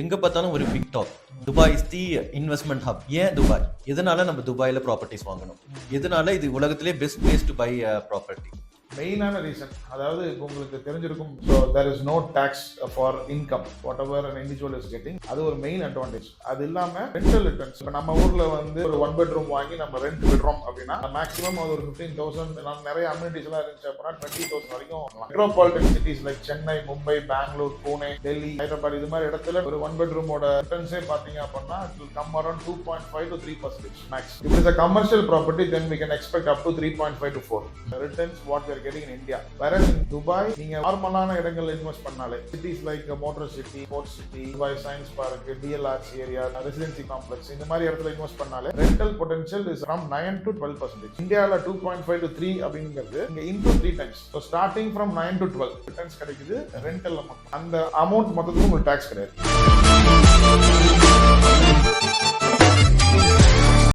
எங்க பார்த்தாலும் ஒரு big talk. Dubai is the investment hub. ஏன் துபாய்? எதனால நம்ம துபாயில ப்ராப்பர்ட்டிஸ் வாங்கணும்? எதனால இது உலகத்திலே best place to buy property? மெயினான ரீசன், அதாவது இப்போ உங்களுக்கு தெரிஞ்சிருக்கும், so there is no tax for income what an individual is getting. அது ஒரு மெயின் அட்வான்டேஜ். அது இல்லாம ரெண்டல் ரிட்டர்ன்ஸ். இப்போ நம்ம ஊர்ல வந்து ஒரு 1 பெட்ரூம் வாங்கி நம்ம ரெண்ட் விடுறோம் அப்படின்னா மேக்ஸிமம் அது ஒரு 15,000, நிறைய அம்யூனிட்டிஸ் எல்லாம் இருந்துச்சு அப்படின்னா 20,000 வரைக்கும் வாங்கலாம். Metropolitan cities like Chennai, Mumbai, Bangalore, Pune, Delhi, Hyderabad இது மாதிரி இடத்துல ஒரு 1 பெட்ரூமோட ரிட்டர்ன்ஸே பாத்தீங்க அப்படின்னா it will come around 2.5 to 3% max. If it is a commercial property, then we can expect up to 3.5 to 4. The returns what we are getting in India. Whereas in Dubai, நீங்க நார்மலான இடங்கள்ல இன்வெஸ்ட் பண்ணாலே cities like Motor City, Port City, Dubai Science Park, DLRs area, Residency Complex இந்த மாதிரி இடத்துல invest பண்ணாலே rental potential is from 9 to 12%. இந்தியால 2.5 to 3 அப்படிங்கிறது இங்க into 3 times. So starting from 9 to 12 returns கிடைக்குது ரெண்டல்ல மட்டும். அந்த அமௌண்ட் மொத்தத்துக்கும் உங்களுக்கு டாக்ஸ் கிடையாது.